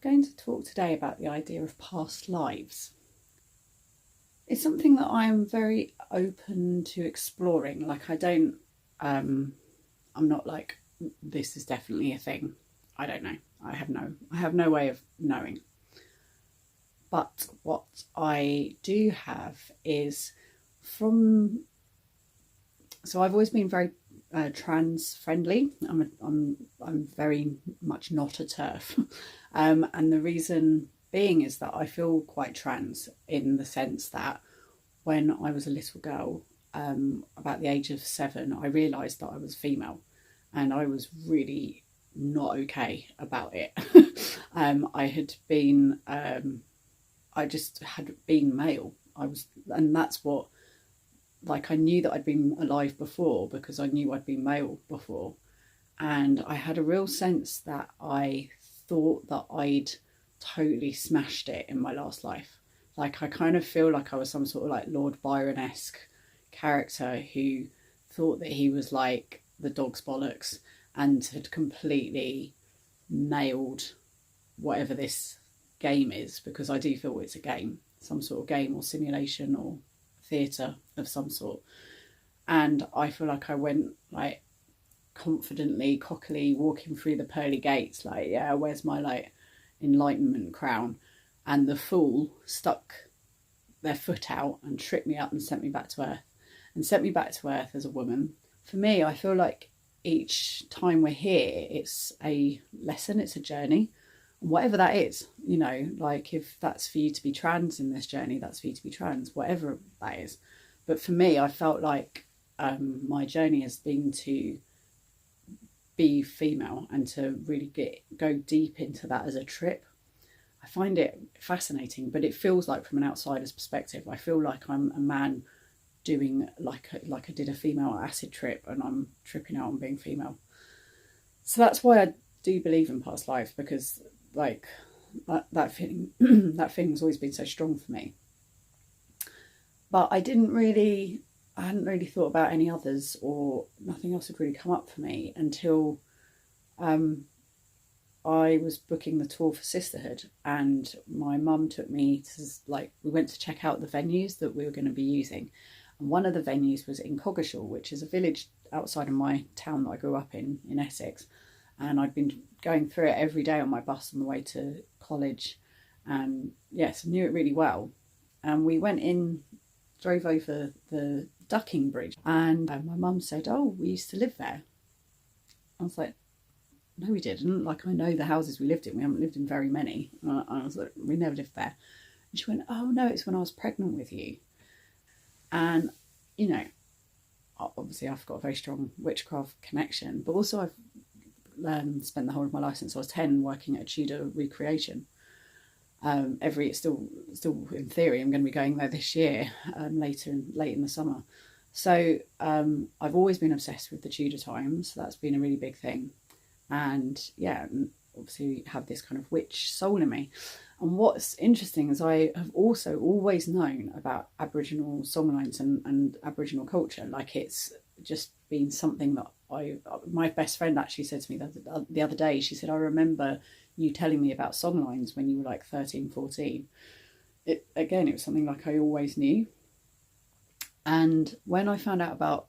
Going to talk today about the idea of past lives. It's something that I'm very open to exploring. Like I'm not like, this is definitely a thing. I don't know. I have no way of knowing. But what I do have is so I've always been very trans friendly. I'm very much not a TERF, and the reason being is that I feel quite trans in the sense that when I was a little girl, about the age of 7, I realised that I was female, and I was really not okay about it. I just had been male. And that's what. Like, I knew that I'd been alive before because I knew I'd been male before. And I had a real sense that I thought that I'd totally smashed it in my last life. Like, I kind of feel like I was some sort of like Lord Byron-esque character who thought that he was like the dog's bollocks and had completely nailed whatever this game is, because I do feel it's a game, some sort of game or simulation or theatre of some sort. And I feel like I went like confidently, cockily walking through the pearly gates, like, yeah, where's my like enlightenment crown? And the fool stuck their foot out and tripped me up and sent me back to earth as a woman. For me, I feel like each time we're here, it's a lesson, it's a journey, whatever that is, you know, like if that's for you to be trans in this journey, that's for you to be trans, whatever that is. But for me, I felt like my journey has been to be female and to really go deep into that as a trip. I find it fascinating, but it feels like from an outsider's perspective, I feel like I'm a man doing like I did a female acid trip and I'm tripping out on being female. So that's why I do believe in past lives, because like that feeling that thing's always been so strong for me. But I hadn't really thought about any others, or nothing else had really come up for me until I was booking the tour for Sisterhood, and my mum took me to, like, we went to check out the venues that we were going to be using. And one of the venues was in Coggeshall, which is a village outside of my town that I grew up in Essex. And I'd been going through it every day on my bus on the way to college. And yes, I knew it really well. And we went in, drove over the Ducking Bridge. And my mum said, "Oh, we used to live there." I was like, "No, we didn't. Like, I know the houses we lived in. We haven't lived in very many." I was like, "We never lived there." And she went, "Oh, no, it's when I was pregnant with you." And, you know, obviously I've got a very strong witchcraft connection, but also I've spent the whole of my life since I was 10 working at a Tudor recreation. Still in theory, I'm going to be going there this year, late in the summer. So I've always been obsessed with the Tudor times. So that's been a really big thing. And yeah, obviously have this kind of witch soul in me. And what's interesting is I have also always known about Aboriginal songlines and Aboriginal culture. Like, it's just been something that my best friend actually said to me the other day. She said, "I remember you telling me about songlines when you were like 13, 14. It was something like I always knew. And when I found out about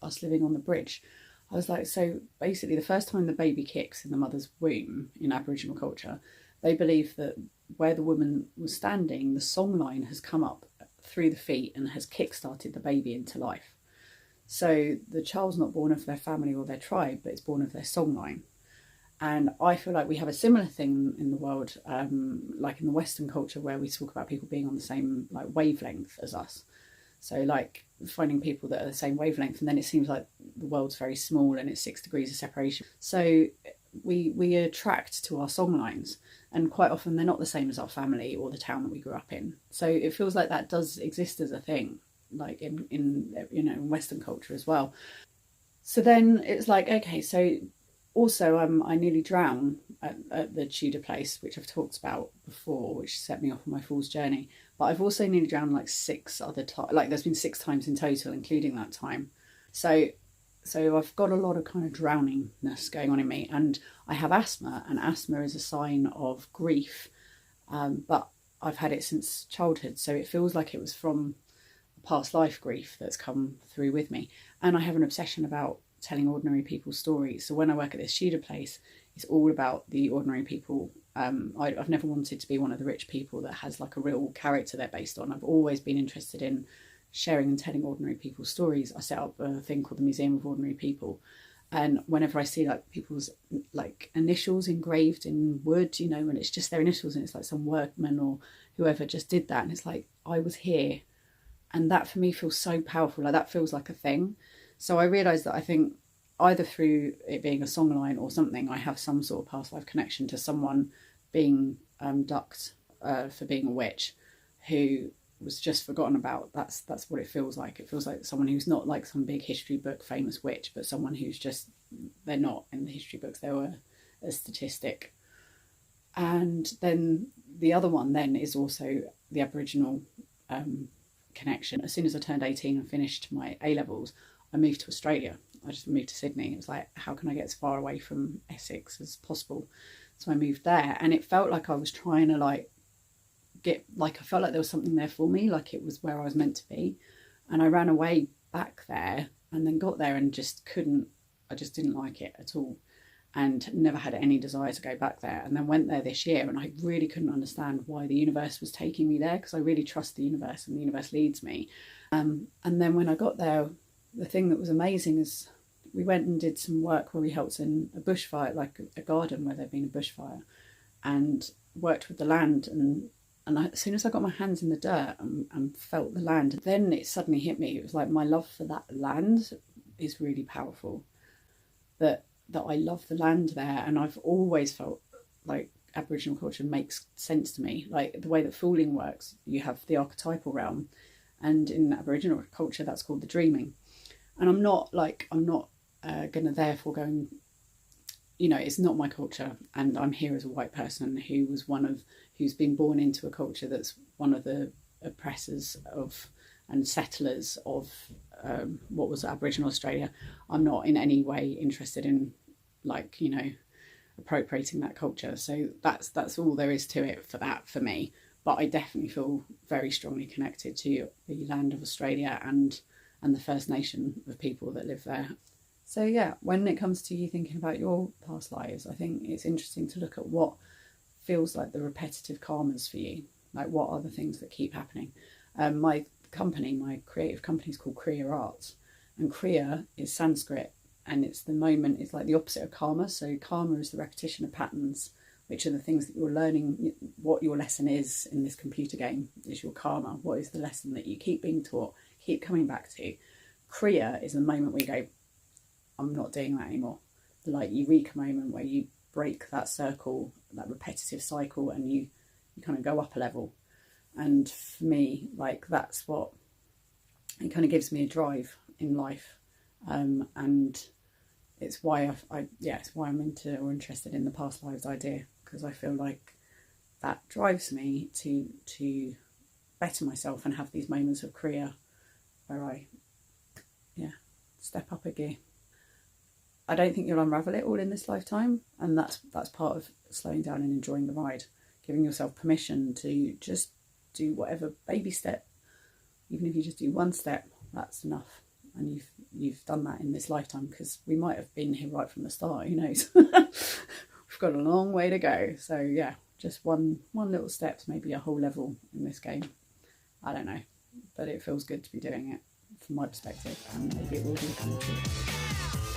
us living on the bridge, I was like, so basically the first time the baby kicks in the mother's womb in Aboriginal culture, they believe that where the woman was standing, the songline has come up through the feet and has kick-started the baby into life. So the child's not born of their family or their tribe, but it's born of their songline. And I feel like we have a similar thing in the world, like in the Western culture, where we talk about people being on the same like wavelength as us. So like finding people that are the same wavelength, and then it seems like the world's very small and it's 6 degrees of separation. So we attract to our songlines, and quite often they're not the same as our family or the town that we grew up in. So it feels like that does exist as a thing, like in in Western culture as well. So then it's like, okay, so also I nearly drowned at the Tudor place, which I've talked about before, which set me off on my fool's journey. But I've also nearly drowned like 6 other times. Like, there's been 6 times in total, including that time. So So I've got a lot of kind of drowningness going on in me, and I have asthma, and asthma is a sign of grief, but I've had it since childhood, so it feels like it was from past life grief that's come through with me. And I have an obsession about telling ordinary people's stories. So when I work at this Tudor place, it's all about the ordinary people. I've never wanted to be one of the rich people that has like a real character they're based on. I've always been interested in sharing and telling ordinary people's stories. I set up a thing called the Museum of Ordinary People, and whenever I see like people's like initials engraved in wood, you know, and it's just their initials and it's like some workman or whoever just did that, and it's like, I was here. And that for me feels so powerful. Like that feels like a thing. So I realised that I think either through it being a songline or something, I have some sort of past life connection to someone being ducked for being a witch who was just forgotten about. That's what it feels like. It feels like someone who's not like some big history book famous witch, but someone who's just, they're not in the history books. They were a statistic. And then the other one then is also the Aboriginal connection. As soon as I turned 18 and finished my A-levels, I moved to Australia. I just moved to Sydney. It was like, how can I get as far away from Essex as possible? So I moved there, and it felt like I was trying to like get, like I felt like there was something there for me, like it was where I was meant to be. And I ran away back there and then got there and just couldn't, I just didn't like it at all, and never had any desire to go back there. And then went there this year, and I really couldn't understand why the universe was taking me there, because I really trust the universe and the universe leads me. And then when I got there, the thing that was amazing is we went and did some work where we helped in a bushfire, like a garden where there'd been a bushfire, and worked with the land. And as soon as I got my hands in the dirt and felt the land, then it suddenly hit me. It was like my love for that land is really powerful. That I love the land there, and I've always felt like Aboriginal culture makes sense to me. Like the way that fooling works, you have the archetypal realm, and in Aboriginal culture that's called the dreaming. And I'm not gonna therefore go and, you know, it's not my culture, and I'm here as a white person who's been born into a culture that's one of the oppressors of and settlers of what was Aboriginal Australia. I'm not in any way interested in, like, you know, appropriating that culture. So that's all there is to it for me. But I definitely feel very strongly connected to the land of Australia and the First Nation of people that live there. So yeah, when it comes to you thinking about your past lives, I think it's interesting to look at what feels like the repetitive karmas for you. Like, what are the things that keep happening? My creative company is called Kriya Arts, and Kriya is Sanskrit, and it's like the opposite of karma. So karma is the repetition of patterns, which are the things that you're learning. What your lesson is in this computer game is your karma. What is the lesson that you keep being taught, keep coming back to? Kriya is the moment where you go, I'm not doing that anymore. The like eureka moment where you break that circle, that repetitive cycle, and you kind of go up a level. And for me, like, that's what it kind of gives me a drive in life, and it's why it's why I'm into or interested in the past lives idea, because I feel like that drives me to better myself and have these moments of Kriya where I step up a gear. I don't think you'll unravel it all in this lifetime, and that's part of slowing down and enjoying the ride, giving yourself permission to just do whatever baby step. Even if you just do one step, that's enough, and you've done that in this lifetime, because we might have been here right from the start, who knows. We've got a long way to go. So yeah, just one little step's maybe a whole level in this game. I don't know, but it feels good to be doing it from my perspective, and maybe it will be coming true.